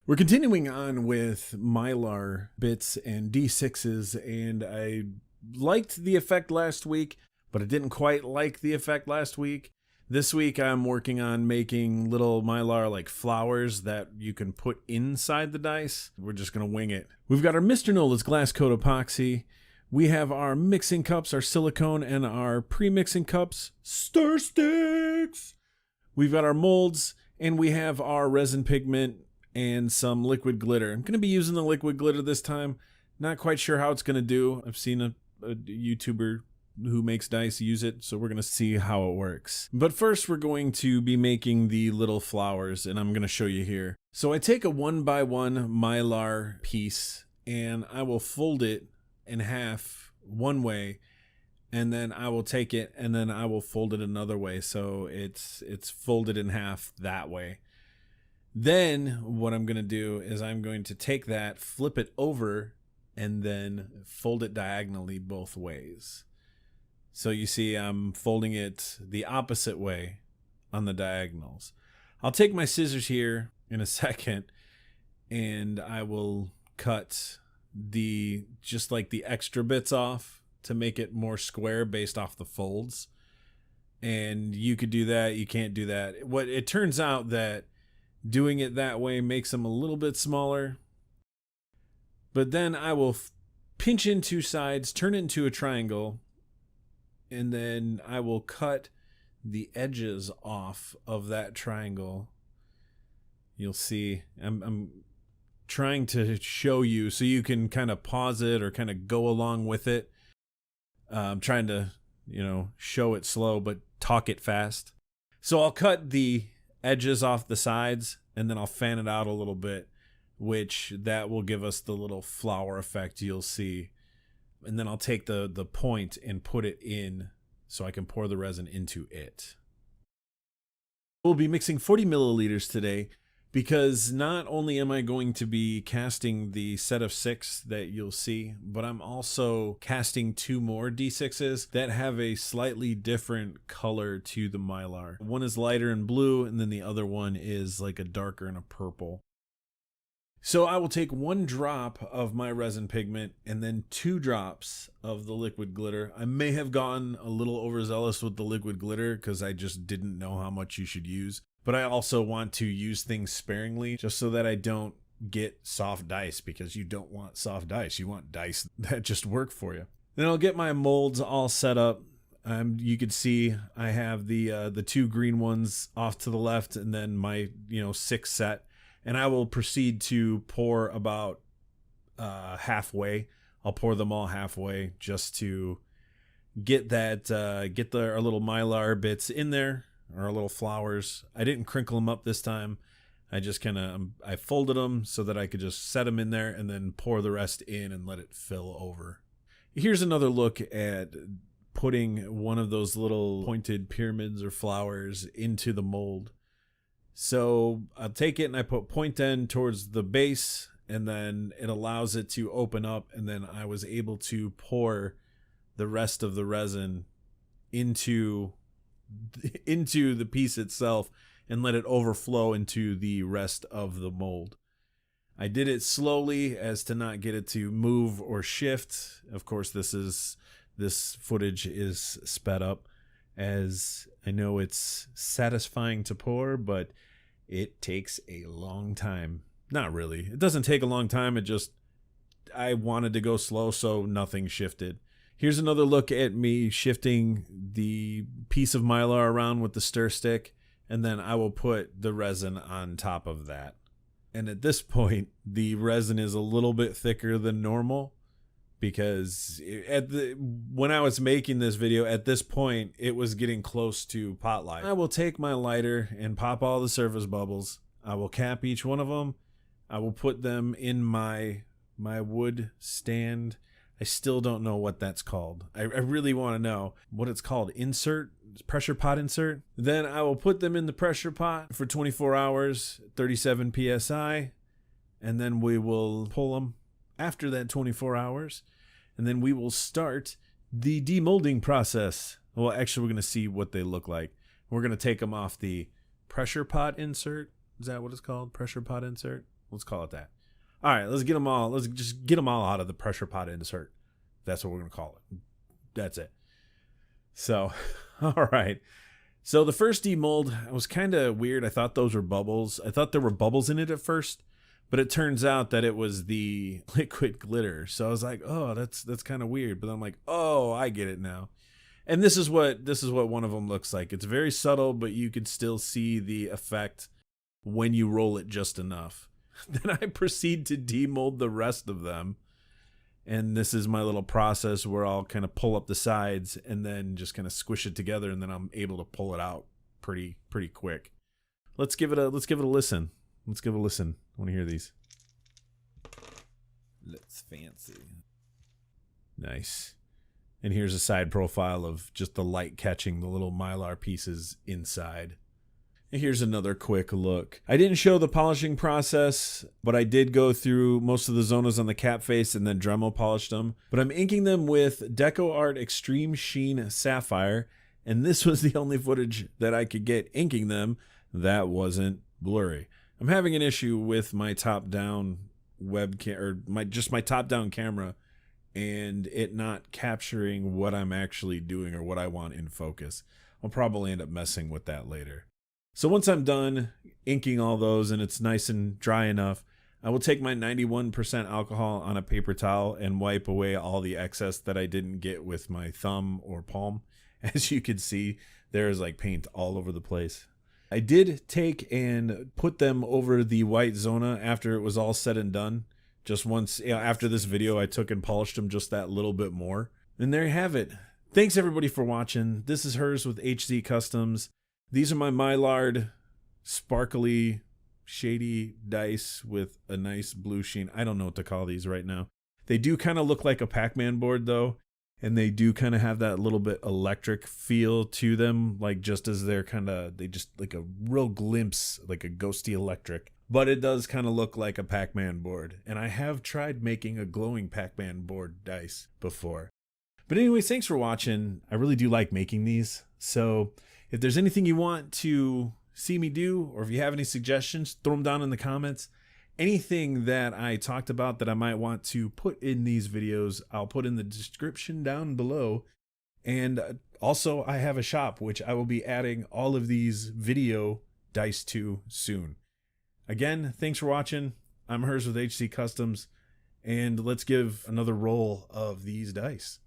We're continuing on with Mylar bits and D6s, and I liked the effect last week, but I didn't quite like the effect last week. This week I'm working on making little Mylar like flowers that you can put inside the dice. We're just going to wing it. We've got our Mr. Nola's glass coat epoxy. We have our mixing cups, our silicone, and our pre-mixing cups, stir sticks. We've got our molds, and we have our resin pigment and some liquid glitter. I'm going to be using the liquid glitter this time. Not quite sure how it's going to do. I've seen a YouTuber who makes dice use it, so we're going to see how it works. But first we're going to be making the little flowers, and I'm going to show you here. So I take a 1x1 Mylar piece, and I will fold it in half one way, and then I will take it and then I will fold it another way, so it's folded in half that way. Then what I'm going to do is I'm going to take that, flip it over, and then fold it diagonally both ways. So you see I'm folding it the opposite way on the diagonals. I'll take my scissors here in a second, and I will cut just like the extra bits off to make it more square based off the folds. And you could do that, you can't do that. It turns out that doing it that way makes them a little bit smaller. But then I will pinch in two sides, turn it into a triangle, and then I will cut the edges off of that triangle. You'll see I'm trying to show you so you can kind of pause it or kind of go along with it. I'm trying to, show it slow but talk it fast. So I'll cut the edges off the sides, and then I'll fan it out a little bit, which that will give us the little flower effect you'll see. And then I'll take the point and put it in so I can pour the resin into it. We'll be mixing 40 milliliters today, because not only am I going to be casting the set of 6 that you'll see, but I'm also casting 2 more D6s that have a slightly different color to the Mylar. One is lighter in blue, and then the other one is like a darker in a purple. So I will take 1 drop of my resin pigment and then 2 drops of the liquid glitter. I may have gone a little overzealous with the liquid glitter because I just didn't know how much you should use. But I also want to use things sparingly just so that I don't get soft dice, because you don't want soft dice. You want dice that just work for you. Then I'll get my molds all set up. You can see I have the 2 green ones off to the left, and then my 6 set. And I will proceed to pour about halfway. I'll pour them all halfway just to get that our little Mylar bits in there, our little flowers. I didn't crinkle them up this time. I just I folded them so that I could just set them in there and then pour the rest in and let it fill over. Here's another look at putting one of those little pointed pyramids or flowers into the mold. So I'll take it and I put point end towards the base, and then it allows it to open up, and then I was able to pour the rest of the resin into the piece itself and let it overflow into the rest of the mold. I did it slowly as to not get it to move or shift. Of course, this footage is sped up, as I know it's satisfying to pour, but it takes a long time. Not really. It doesn't take a long time. I wanted to go slow, so nothing shifted. Here's another look at me shifting the piece of Mylar around with the stir stick, and then I will put the resin on top of that. And at this point, the resin is a little bit thicker than normal, because when I was making this video, at this point, it was getting close to pot light. I will take my lighter and pop all the surface bubbles. I will cap each one of them. I will put them in my wood stand. I still don't know what that's called. I really want to know what it's called. Pressure pot insert. Then I will put them in the pressure pot for 24 hours, 37 PSI, and then we will pull them after that 24 hours, and then we will start the demolding process. Well, actually, we're going to see what they look like. We're going to take them off the pressure pot insert. Is that what it's called? Pressure pot insert? Let's call it that. All right, let's get them all. Let's just get them all out of the pressure pot insert. That's what we're gonna call it. That's it. So, all right. So the first demold was kind of weird. I thought those were bubbles. I thought there were bubbles in it at first, but it turns out that it was the liquid glitter. So I was like, oh, that's kind of weird. But I'm like, oh, I get it now. And this is what one of them looks like. It's very subtle, but you can still see the effect when you roll it just enough. Then I proceed to demold the rest of them. And this is my little process where I'll kind of pull up the sides and then just kind of squish it together, and then I'm able to pull it out pretty quick. Let's give it a listen. Let's give it a listen. I want to hear these. Looks fancy. Nice. And here's a side profile of just the light catching the little Mylar pieces inside. And here's another quick look. I didn't show the polishing process, but I did go through most of the zonas on the cap face and then Dremel polished them. But I'm inking them with Deco Art Extreme Sheen Sapphire, and this was the only footage that I could get inking them that wasn't blurry. I'm having an issue with my top-down webcam, or my top-down camera, and it not capturing what I'm actually doing or what I want in focus. I'll probably end up messing with that later. So once I'm done inking all those and it's nice and dry enough, I will take my 91% alcohol on a paper towel and wipe away all the excess that I didn't get with my thumb or palm. As you can see, there's like paint all over the place. I did take and put them over the white zona after it was all said and done. Just once, after this video, I took and polished them just that little bit more. And there you have it. Thanks everybody for watching. This is Hers with HD Customs. These are my Mylar sparkly, shady dice with a nice blue sheen. I don't know what to call these right now. They do kind of look like a Pac-Man board though. And they do kind of have that little bit electric feel to them. Like just as they just like a real glimpse, like a ghosty electric. But it does kind of look like a Pac-Man board. And I have tried making a glowing Pac-Man board dice before. But anyways, thanks for watching. I really do like making these. So if there's anything you want to see me do, or if you have any suggestions, throw them down in the comments. Anything that I talked about that I might want to put in these videos, I'll put in the description down below. And also I have a shop, which I will be adding all of these video dice to soon. Again, thanks for watching. I'm Hers with HD Customs, and let's give another roll of these dice.